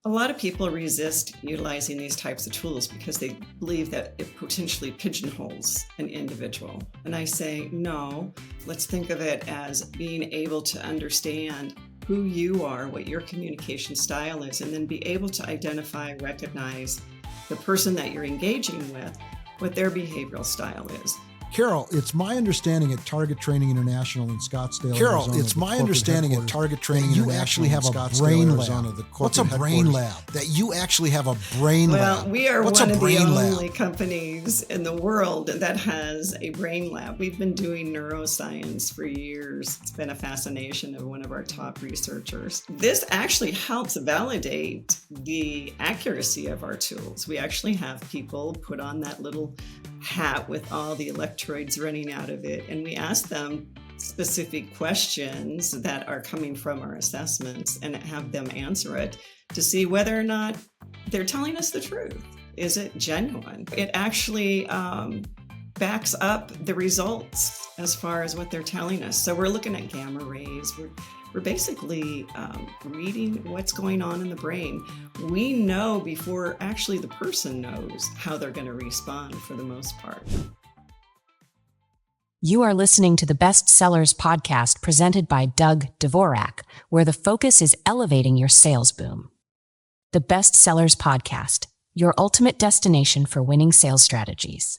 A lot of people resist utilizing these types of tools because they believe that it potentially pigeonholes an individual. And I say, no, let's think of it as being able to understand who you are, what your communication style is, and then be able to identify, recognize the person that you're engaging with, what their behavioral style is. Carol, it's my understanding at Target Training International in Scottsdale, Arizona, you actually have a brain lab. What's a brain lab? That you actually have a brain lab. Well, we are one of the only companies in the world that has a brain lab. We've been doing neuroscience for years. It's been a fascination of one of our top researchers. This actually helps validate the accuracy of our tools. We actually have people put on that little hat with all the electrodes running out of it, and we ask them specific questions that are coming from our assessments and have them answer it to see whether or not they're telling us the truth. Is it genuine? It actually backs up the results as far as what they're telling us. So we're looking at gamma rays. We're basically reading what's going on in the brain. We know before actually the person knows how they're going to respond for the most part. You are listening to the Best Sellers podcast presented by Dvorak, where the focus is elevating your sales boom. The Best Sellers podcast, your ultimate destination for winning sales strategies.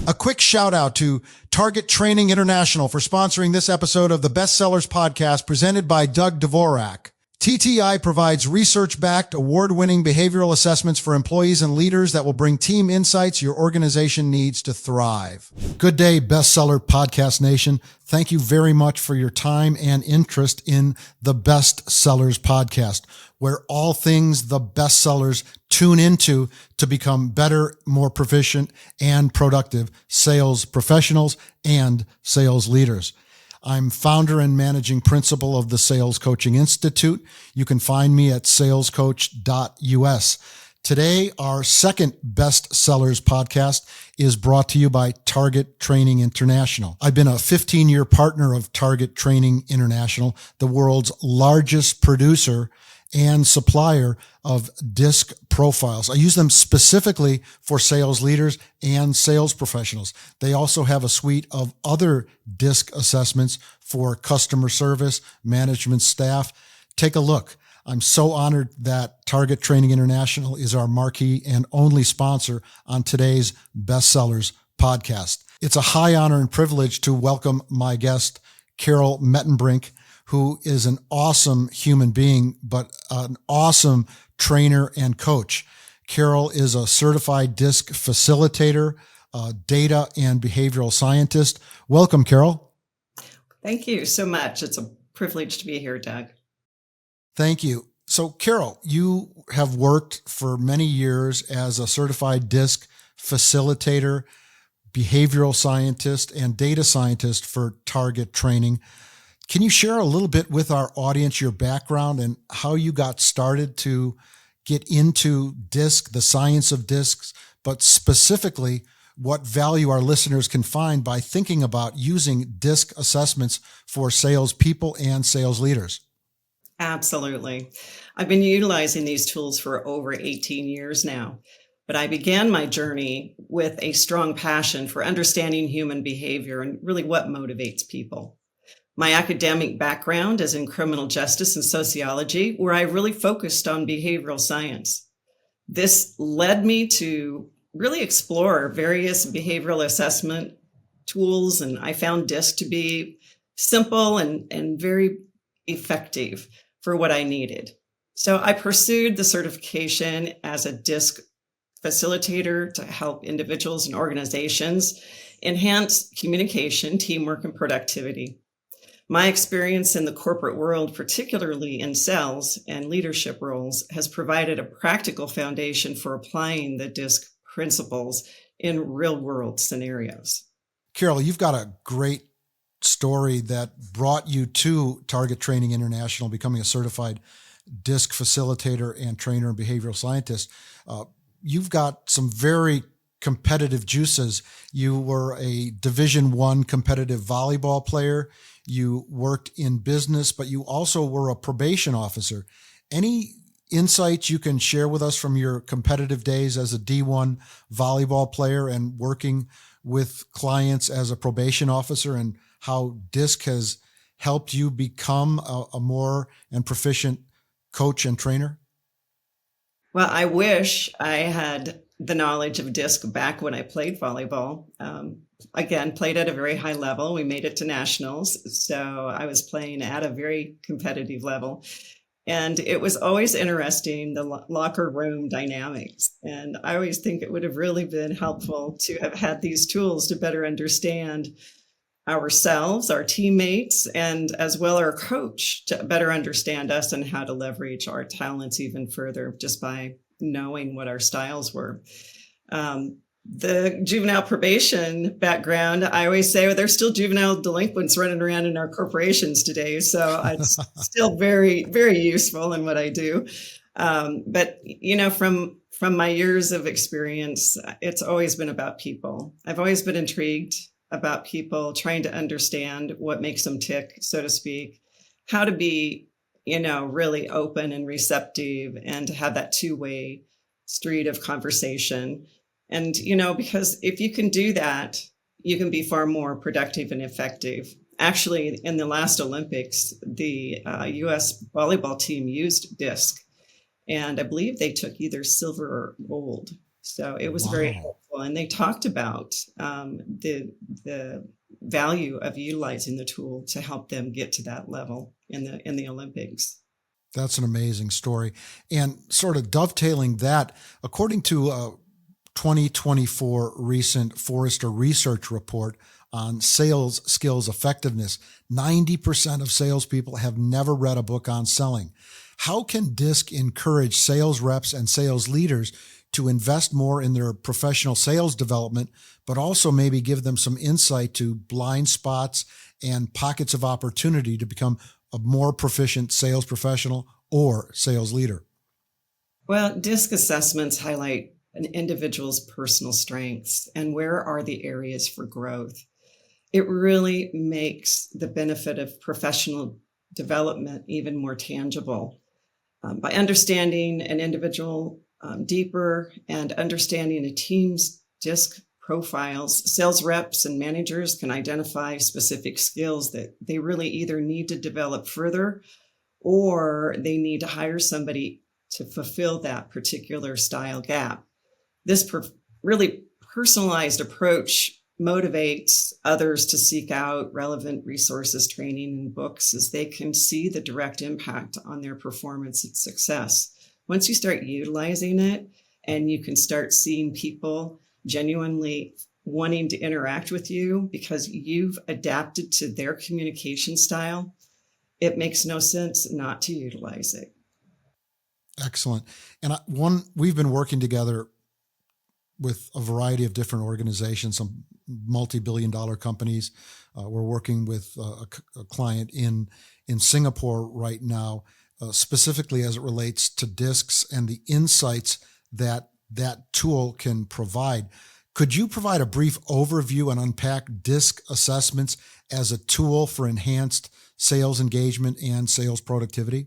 A quick shout out to Target Training International for sponsoring this episode of the Best Sellers podcast presented by Dvorak. TTI provides research-backed, award-winning behavioral assessments for employees and leaders that will bring team insights your organization needs to thrive. Good day, Bestseller Podcast Nation. Thank you very much for your time and interest in the Best Sellers Podcast, where all things the bestsellers tune into to become better, more proficient, and productive sales professionals and sales leaders. I'm founder and managing principal of the Sales Coaching Institute. You can find me at salescoach.us. Today, our second Best Sellers podcast is brought to you by Target Training International. I've been a 15-year partner of Target Training International, the world's largest producer and supplier of DISC profiles. I use them specifically for sales leaders and sales professionals. They also have a suite of other DISC assessments for customer service, management staff. Take a look. I'm so honored that Target Training International is our marquee and only sponsor on today's Bestsellers podcast. It's a high honor and privilege to welcome my guest, Carol Mettenbrink, who is an awesome human being, but an awesome trainer and coach. Carol is a certified DISC facilitator, data and behavioral scientist. Welcome, Carol. Thank you so much. It's a privilege to be here, Doug. Thank you. So, Carol, you have worked for many years as a certified DISC facilitator, behavioral scientist, and data scientist for Target Training. Can you share a little bit with our audience your background and how you got started to get into DISC, the science of DISCs, but specifically what value our listeners can find by thinking about using DISC assessments for salespeople and sales leaders? Absolutely. I've been utilizing these tools for over 18 years now, but I began my journey with a strong passion for understanding human behavior and really what motivates people. My academic background is in criminal justice and sociology, where I really focused on behavioral science. This led me to really explore various behavioral assessment tools, and I found DISC to be simple and very effective for what I needed. So I pursued the certification as a DISC facilitator to help individuals and organizations enhance communication, teamwork, and productivity. My experience in the corporate world, particularly in sales and leadership roles, has provided a practical foundation for applying the DISC principles in real-world scenarios. Carol, you've got a great story that brought you to Target Training International, becoming a certified DISC facilitator and trainer and behavioral scientist. You've got some very competitive juices. You were a Division I competitive volleyball player. you worked in business, but you also were a probation officer. Any insights you can share with us from your competitive days as a D1 volleyball player and working with clients as a probation officer, and how DISC has helped you become a more and proficient coach and trainer? Well, I wish I had the knowledge of disc back when I played volleyball. Again, played at a very high level. We made it to nationals. So I was playing at a very competitive level. And it was always interesting, the locker room dynamics. And I always think it would have really been helpful to have had these tools to better understand ourselves, our teammates, and as well our coach to better understand us and how to leverage our talents even further just by knowing what our styles were. The juvenile probation background, I always say, well, there's still juvenile delinquents running around in our corporations today. So it's still very, very useful in what I do. But, from my years of experience, it's always been about people. I've always been intrigued about people, trying to understand what makes them tick, so to speak, how to be, really open and receptive, and to have that two-way street of conversation. And, because if you can do that, you can be far more productive and effective. Actually, in the last Olympics, the U.S. volleyball team used disc, and I believe they took either silver or gold. So it was very helpful. And they talked about the value of utilizing the tool to help them get to that level in the Olympics. That's an amazing story. And sort of dovetailing that, according to a 2024 recent Forrester research report on sales skills effectiveness, 90% of salespeople have never read a book on selling. How can DISC encourage sales reps and sales leaders to invest more in their professional sales development, but also maybe give them some insight to blind spots and pockets of opportunity to become a more proficient sales professional or sales leader? Well, DISC assessments highlight an individual's personal strengths and where are the areas for growth. It really makes the benefit of professional development even more tangible. By understanding an individual deeper and understanding a team's DISC profiles, sales reps and managers can identify specific skills that they really either need to develop further or they need to hire somebody to fulfill that particular style gap. This really personalized approach motivates others to seek out relevant resources, training, and books as they can see the direct impact on their performance and success. Once you start utilizing it and you can start seeing people genuinely wanting to interact with you because you've adapted to their communication style, it makes no sense not to utilize it. Excellent. And we've been working together with a variety of different organizations, some multi-billion-dollar companies. We're working with a client in Singapore right now, specifically as it relates to DISCs and the insights that tool can provide. Could you provide a brief overview and unpack DISC assessments as a tool for enhanced sales engagement and sales productivity?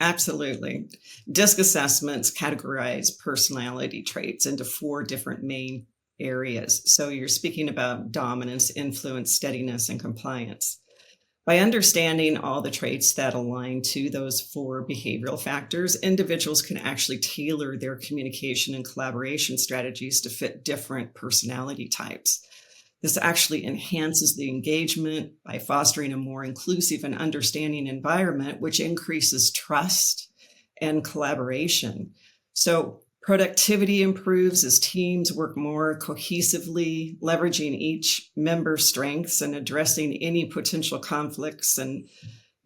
Absolutely. DISC assessments categorize personality traits into 4 different main areas. So you're speaking about dominance, influence, steadiness, and compliance. By understanding all the traits that align to those 4 behavioral factors, individuals can actually tailor their communication and collaboration strategies to fit different personality types. This actually enhances the engagement by fostering a more inclusive and understanding environment, which increases trust and collaboration. So productivity improves as teams work more cohesively, leveraging each member's strengths and addressing any potential conflicts, and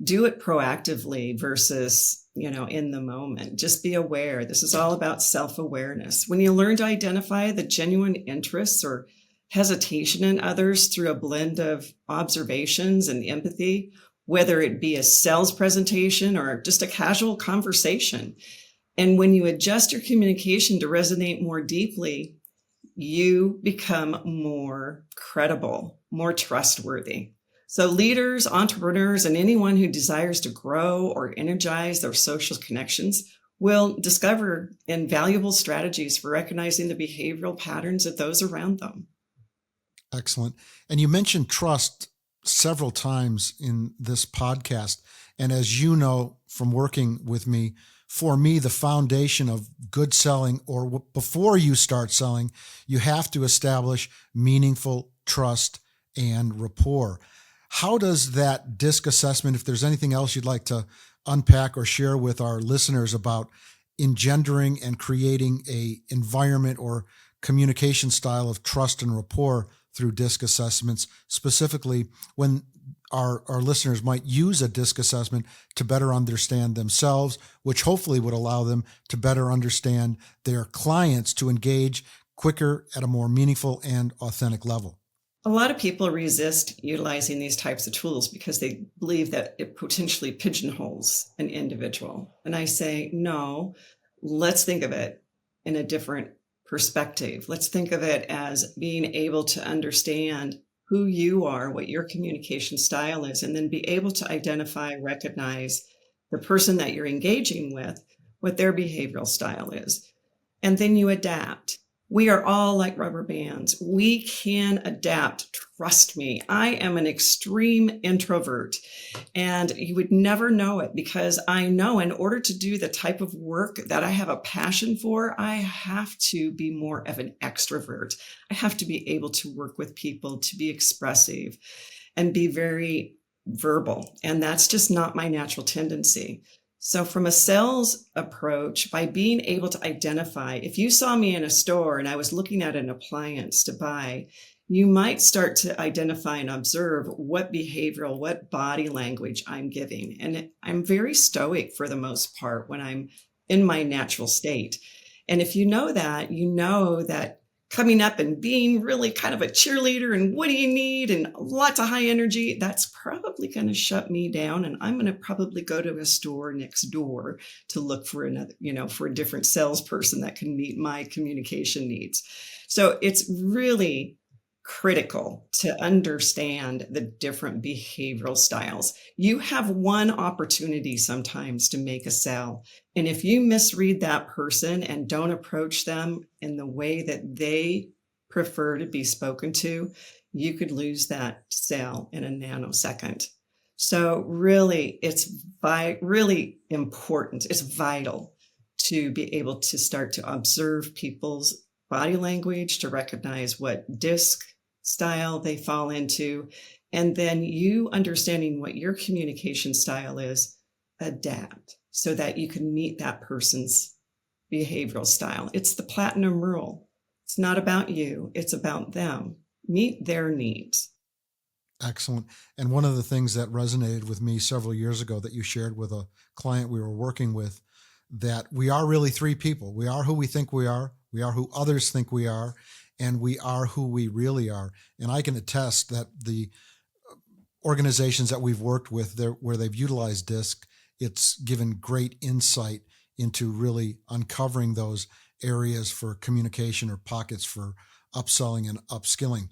do it proactively versus, in the moment. Just be aware. This is all about self-awareness. When you learn to identify the genuine interests or hesitation in others through a blend of observations and empathy, whether it be a sales presentation or just a casual conversation. And when you adjust your communication to resonate more deeply, you become more credible, more trustworthy. So leaders, entrepreneurs, and anyone who desires to grow or energize their social connections will discover invaluable strategies for recognizing the behavioral patterns of those around them. Excellent. And you mentioned trust several times in this podcast. And as you know from working with me, for me, the foundation of good selling, or before you start selling, you have to establish meaningful trust and rapport. How does that DISC assessment, if there's anything else you'd like to unpack or share with our listeners about engendering and creating a environment or communication style of trust and rapport through DISC assessments, specifically when our listeners might use a DISC assessment to better understand themselves, which hopefully would allow them to better understand their clients to engage quicker at a more meaningful and authentic level? A lot of people resist utilizing these types of tools because they believe that it potentially pigeonholes an individual. And I say, no, let's think of it in a different perspective. Let's think of it as being able to understand who you are, what your communication style is, and then be able to identify, recognize the person that you're engaging with, what their behavioral style is. And then you adapt. We are all like rubber bands. We can adapt. Trust me. I am an extreme introvert, and you would never know it because I know in order to do the type of work that I have a passion for, I have to be more of an extrovert. I have to be able to work with people, to be expressive and be very verbal. And that's just not my natural tendency. So from a sales approach, by being able to identify, if you saw me in a store and I was looking at an appliance to buy, you might start to identify and observe what behavioral, what body language I'm giving. And I'm very stoic for the most part when I'm in my natural state. And if you know that coming up and being really kind of a cheerleader and what do you need and lots of high energy, that's probably going to shut me down. And I'm going to probably go to a store next door to look for another, for a different salesperson that can meet my communication needs. So it's really critical to understand the different behavioral styles. You have one opportunity sometimes to make a sale. And if you misread that person and don't approach them in the way that they prefer to be spoken to, you could lose that sale in a nanosecond. So really, it's really important. It's vital to be able to start to observe people's body language, to recognize what DISC style they fall into, and then you understanding what your communication style is, adapt so that you can meet that person's behavioral style. It's the platinum rule. It's not about you, it's about them. Meet their needs. Excellent. And one of the things that resonated with me several years ago that you shared with a client we were working with, that we are really three people. We are who we think we are who others think we are, and we are who we really are. And I can attest that the organizations that we've worked with there, where they've utilized DISC, it's given great insight into really uncovering those areas for communication or pockets for upselling and upskilling.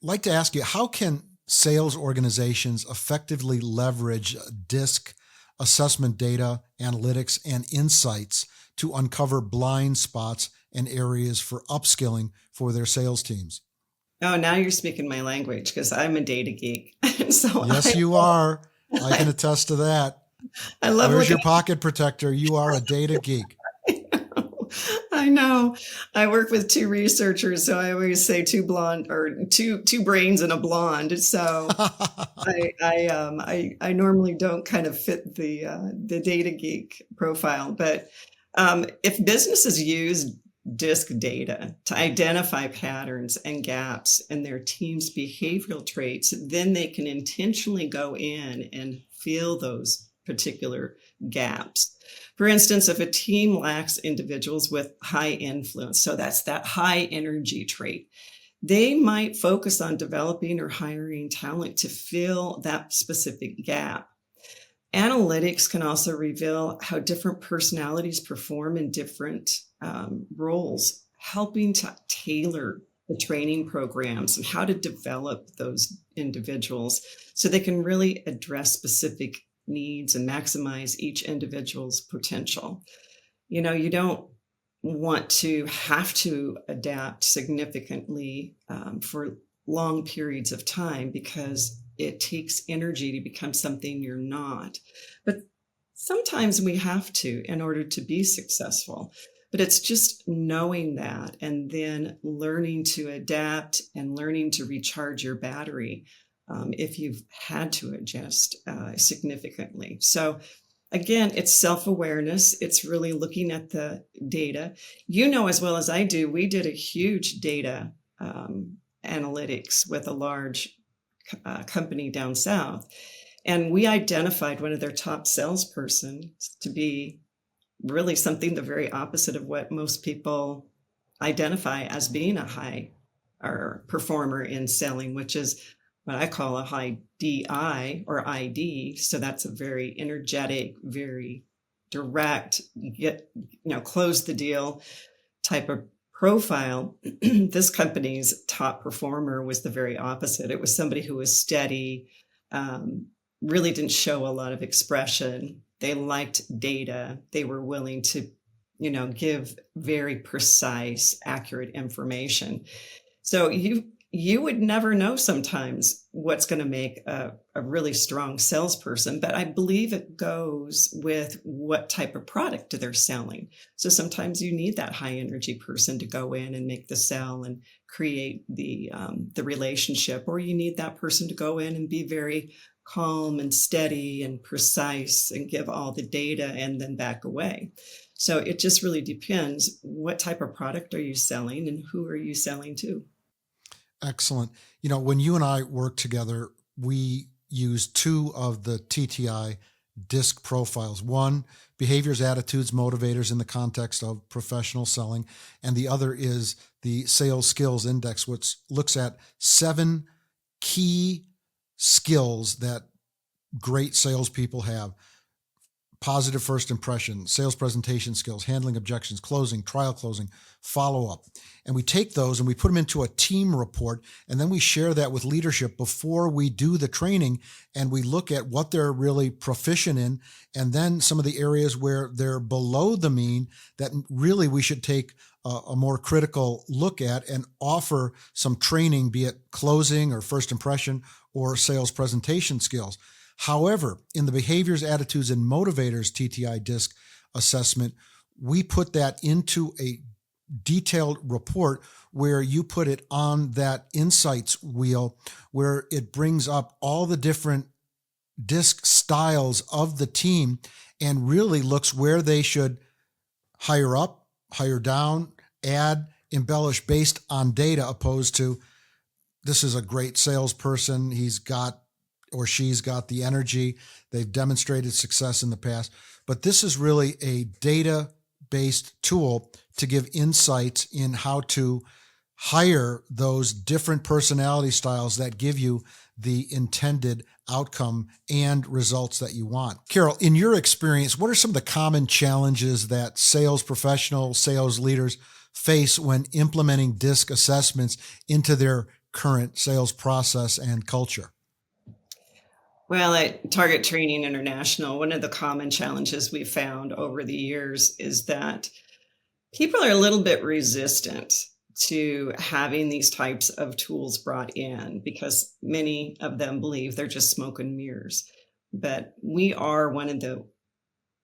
I'd like to ask you, how can sales organizations effectively leverage DISC assessment data, analytics, and insights to uncover blind spots and areas for upskilling for their sales teams? Oh, now you're speaking my language because I'm a data geek. So Yes, you are. I can attest to that. I love Where's your looking. pocket protector? You are a data geek. I know. I work with two researchers, so I always say two blonde or two brains and a blonde. So I normally don't kind of fit the data geek profile, but if businesses use DISC data to identify patterns and gaps in their team's behavioral traits, then they can intentionally go in and fill those particular gaps. For instance, if a team lacks individuals with high influence, so that's that high energy trait, they might focus on developing or hiring talent to fill that specific gap. Analytics can also reveal how different personalities perform in different roles, helping to tailor the training programs and how to develop those individuals so they can really address specific needs and maximize each individual's potential. You don't want to have to adapt significantly for long periods of time because it takes energy to become something you're not. But sometimes we have to in order to be successful. But it's just knowing that and then learning to adapt and learning to recharge your battery if you've had to adjust significantly. So again, it's self-awareness. It's really looking at the data. As well as I do, we did a huge data analytics with a large company down south. And we identified one of their top salespersons to be really something the very opposite of what most people identify as being a high or performer in selling, which is what I call a high DI or ID. So that's a very energetic, very direct, close the deal type of profile. This company's top performer was the very opposite. It was somebody who was steady, really didn't show a lot of expression. They liked data. They were willing to, give very precise, accurate information. So you would never know sometimes what's going to make a really strong salesperson, but I believe it goes with what type of product they're selling. So sometimes you need that high energy person to go in and make the sell and create the relationship, or you need that person to go in and be very calm and steady and precise and give all the data and then back away. So it just really depends. What type of product are you selling and who are you selling to? Excellent. When you and I work together, we use two of the TTI DISC profiles. One, behaviors, attitudes, motivators in the context of professional selling. And the other is the sales skills index, which looks at 7 key skills that great salespeople have: positive first impression, sales presentation skills, handling objections, closing, trial closing, follow-up. And we take those and we put them into a team report, and then we share that with leadership before we do the training, and we look at what they're really proficient in, and then some of the areas where they're below the mean that really we should take a more critical look at and offer some training, be it closing or first impression or sales presentation skills. However, in the behaviors, attitudes, and motivators TTI DISC assessment, we put that into a detailed report where you put it on that insights wheel, where it brings up all the different DISC styles of the team and really looks where they should hire up, hire down, add, embellish based on data, opposed to this is a great salesperson. He's got or she's got the energy. They've demonstrated success in the past. But this is really a data-based tool to give insights in how to hire those different personality styles that give you the intended outcome and results that you want. Carol, in your experience, what are some of the common challenges that sales professionals, sales leaders face when implementing DISC assessments into their current sales process and culture? Well, at Target Training International, one of the common challenges we've found over the years is that people are a little bit resistant to having these types of tools brought in because many of them believe they're just smoke and mirrors. But we are one of the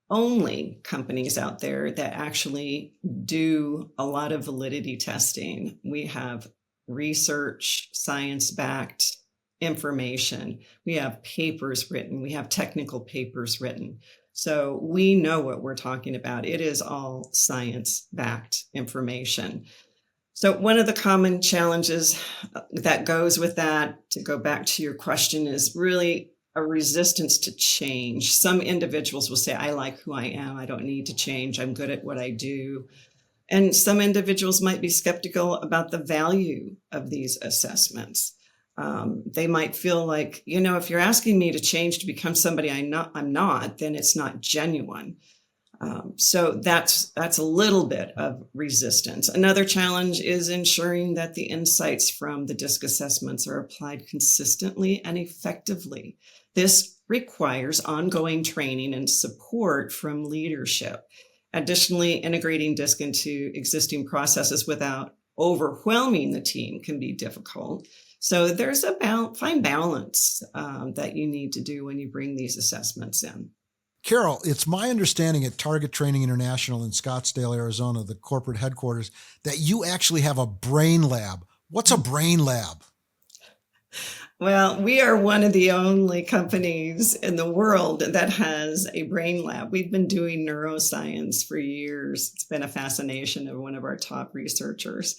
only companies out there that actually do a lot of validity testing. We have research, science-backed information. We have papers written. We have technical papers written. So we know what we're talking about. It is all science-backed information. So one of the common challenges that goes with that, to go back to your question, is really a resistance to change. Some individuals will say, I like who I am. I don't need to change. I'm good at what I do. And some individuals might be skeptical about the value of these assessments. They might feel like, if you're asking me to change to become somebody I'm not, then it's not genuine. So that's a little bit of resistance. Another challenge is ensuring that the insights from the DISC assessments are applied consistently and effectively. This requires ongoing training and support from leadership. Additionally, integrating DISC into existing processes without overwhelming the team can be difficult. So there's a fine balance that you need to do when you bring these assessments in. Carol, it's my understanding at Target Training International in Scottsdale, Arizona, the corporate headquarters, that you actually have a brain lab. What's a brain lab? Well, we are one of the only companies in the world that has a brain lab. We've been doing neuroscience for years. It's been a fascination of one of our top researchers.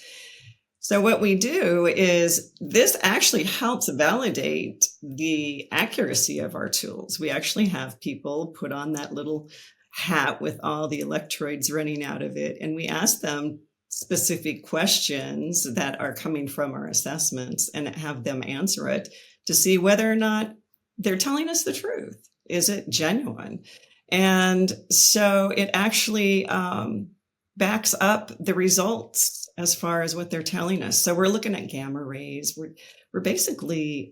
So what we do is this actually helps validate the accuracy of our tools. We actually have people put on that little hat with all the electrodes running out of it, and we ask them specific questions that are coming from our assessments and have them answer it to see whether or not they're telling us the truth. Is it genuine? And so it actually backs up the results as far as what they're telling us. So we're looking at gamma rays. We're basically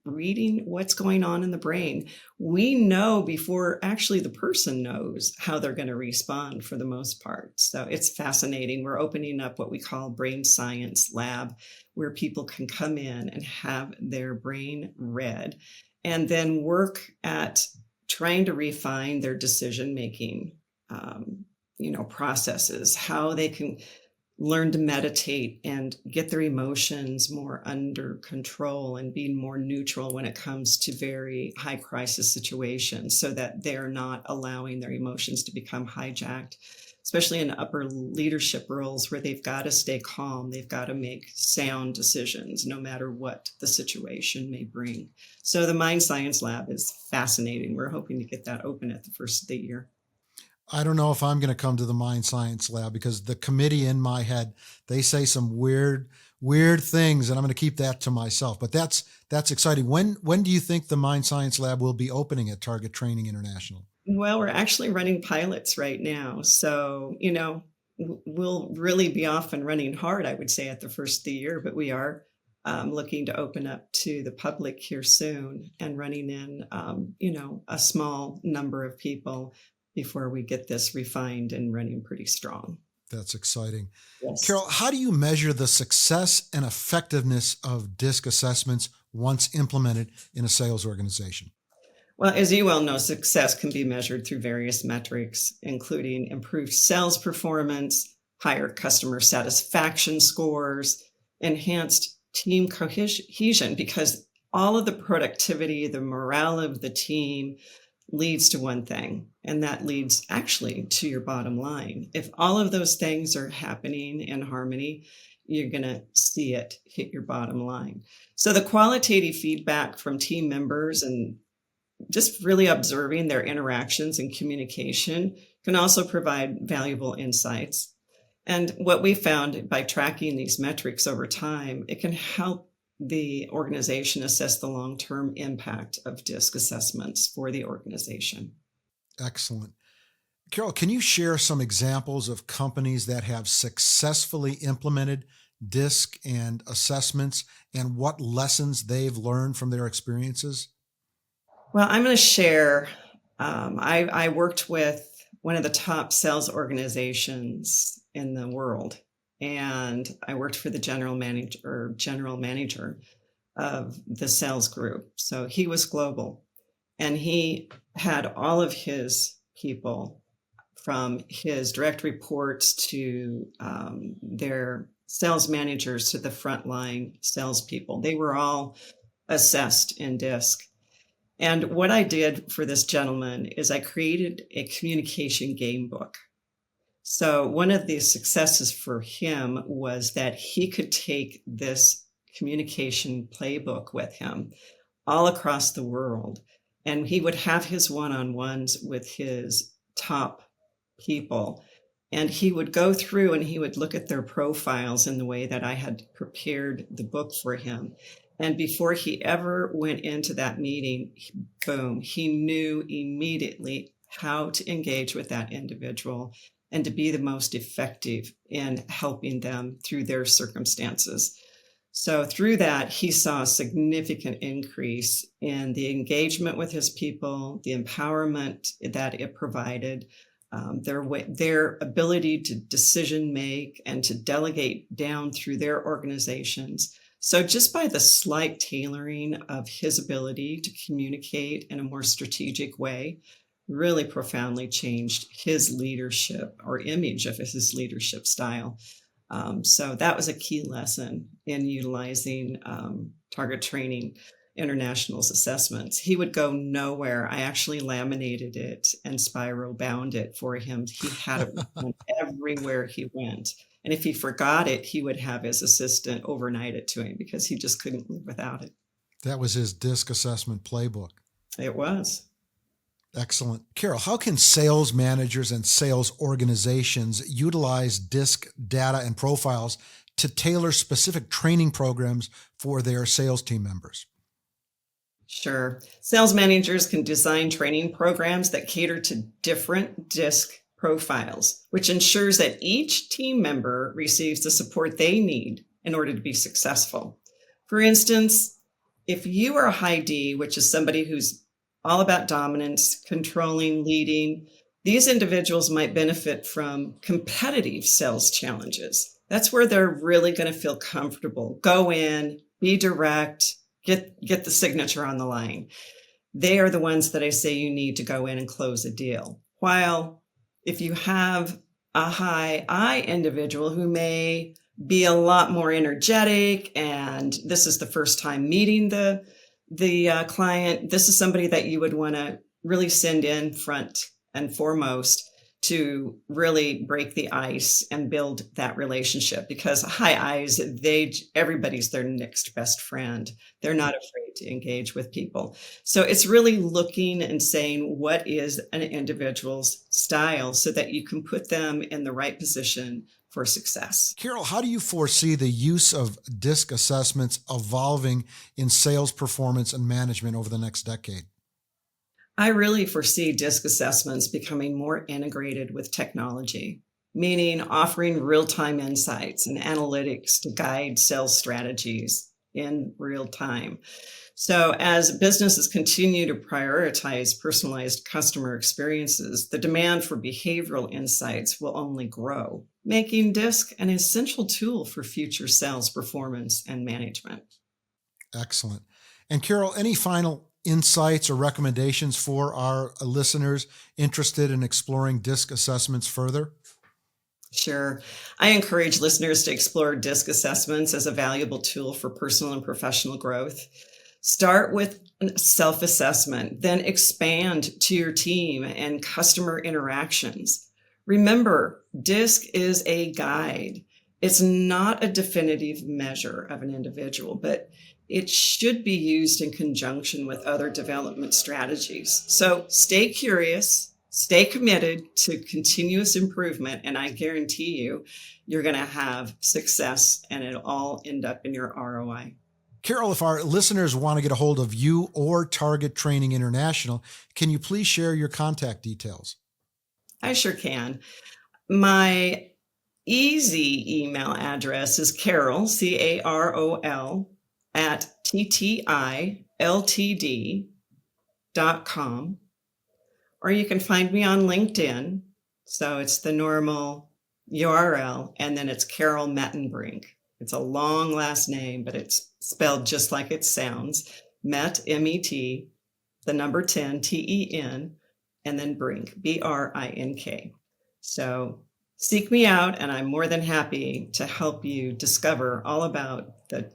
reading what's going on in the brain. We know before actually the person knows how they're going to respond for the most part. So it's fascinating. We're opening up what we call brain science lab, where people can come in and have their brain read and then work at trying to refine their decision-making processes, how they can learn to meditate and get their emotions more under control and be more neutral when it comes to very high crisis situations, so that they're not allowing their emotions to become hijacked, especially in upper leadership roles where they've got to stay calm. They've got to make sound decisions no matter what the situation may bring. So the Mind Science Lab is fascinating. We're hoping to get that open at the first of the year. I don't know if I'm going to come to the Mind Science Lab because the committee in my head, they say some weird things, and I'm going to keep that to myself. But that's exciting. When do you think the Mind Science Lab will be opening at Target Training International? Well, we're actually running pilots right now. So, we'll really be off and running hard, I would say, at the first of the year, but we are looking to open up to the public here soon and running in, a small number of people before we get this refined and running pretty strong. That's exciting. Yes. Carol, how do you measure the success and effectiveness of DISC assessments once implemented in a sales organization? Well, as you well know, success can be measured through various metrics, including improved sales performance, higher customer satisfaction scores, enhanced team cohesion, because all of the productivity, the morale of the team leads to one thing, and that leads actually to your bottom line. If all of those things are happening in harmony, you're going to see it hit your bottom line. So the qualitative feedback from team members and just really observing their interactions and communication can also provide valuable insights. And what we found by tracking these metrics over time, it can help the organization assess the long-term impact of DISC assessments for the organization. Excellent. Carol, can you share some examples of companies that have successfully implemented DISC and assessments and what lessons they've learned from their experiences? Well, I'm going to share. I worked with one of the top sales organizations in the world, and I worked for the general manager of the sales group. So he was global, and he had all of his people, from his direct reports to their sales managers to the frontline salespeople. They were all assessed in DISC. And what I did for this gentleman is I created a communication game book. So one of the successes for him was that he could take this communication playbook with him all across the world. And he would have his one-on-ones with his top people. And he would go through and he would look at their profiles in the way that I had prepared the book for him. And before he ever went into that meeting, boom, he knew immediately how to engage with that individual and to be the most effective in helping them through their circumstances. So through that, he saw a significant increase in the engagement with his people, the empowerment that it provided, their ability to decision make and to delegate down through their organizations. So just by the slight tailoring of his ability to communicate in a more strategic way, really profoundly changed his leadership or image of his leadership style. So that was a key lesson in utilizing Target Training International's assessments. He would go nowhere. I actually laminated it and spiral bound it for him. He had it with him everywhere he went. And if he forgot it, he would have his assistant overnight it to him because he just couldn't live without it. That was his DISC assessment playbook. It was. Excellent. Carol, how can sales managers and sales organizations utilize DISC data and profiles to tailor specific training programs for their sales team members? Sure. Sales managers can design training programs that cater to different DISC profiles, which ensures that each team member receives the support they need in order to be successful. For instance, if you are a high D, which is somebody who's all about dominance, controlling, leading, these individuals might benefit from competitive sales challenges. That's where they're really going to feel comfortable. Go in, be direct, get the signature on the line. They are the ones that I say you need to go in and close a deal. While if you have a high I individual who may be a lot more energetic, and this is the first time meeting the client, this is somebody that you would want to really send in front and foremost to really break the ice and build that relationship, because high I's, everybody's their next best friend. They're not afraid to engage with people. So it's really looking and saying, what is an individual's style so that you can put them in the right position for success. Carol, how do you foresee the use of DISC assessments evolving in sales performance and management over the next decade? I really foresee DISC assessments becoming more integrated with technology, meaning offering real-time insights and analytics to guide sales strategies in real time. So as businesses continue to prioritize personalized customer experiences, the demand for behavioral insights will only grow, making DISC an essential tool for future sales performance and management. Excellent. And Carol, any final insights or recommendations for our listeners interested in exploring DISC assessments further? Sure. I encourage listeners to explore DISC assessments as a valuable tool for personal and professional growth. Start with self-assessment, then expand to your team and customer interactions. Remember, DISC is a guide. It's not a definitive measure of an individual, but it should be used in conjunction with other development strategies. So stay curious, stay committed to continuous improvement, and I guarantee you're going to have success and it'll all end up in your ROI. Carol, if our listeners want to get a hold of you or Target Training International, can you please share your contact details? I sure can. My easy email address is Carol, Carol, at ttiltd.com, or you can find me on LinkedIn. So it's the normal URL, and then it's Carol Mettenbrink. It's a long last name, but it's spelled just like it sounds. Met, M-E-T, the number 10, T-E-N, and then Brink, B-R-I-N-K. So seek me out, and I'm more than happy to help you discover all about the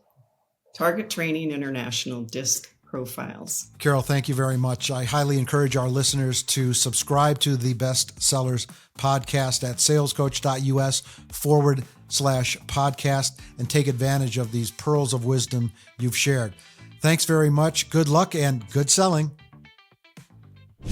Target Training International DISC profiles. Carol, thank you very much. I highly encourage our listeners to subscribe to the Best Sellers podcast at salescoach.us/podcast and take advantage of these pearls of wisdom you've shared. Thanks very much. Good luck and good selling.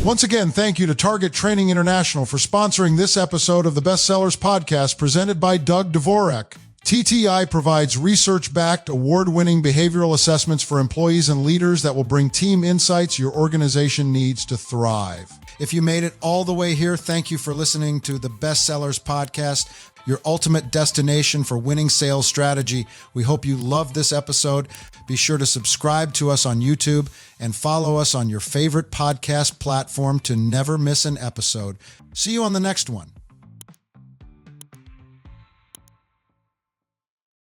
Once again, thank you to Target Training International for sponsoring this episode of the Best Sellers podcast presented by Doug Dvorak. TTI provides research-backed, award-winning behavioral assessments for employees and leaders that will bring team insights your organization needs to thrive. If you made it all the way here, thank you for listening to the Best Sellers Podcast, your ultimate destination for winning sales strategy. We hope you loved this episode. Be sure to subscribe to us on YouTube and follow us on your favorite podcast platform to never miss an episode. See you on the next one.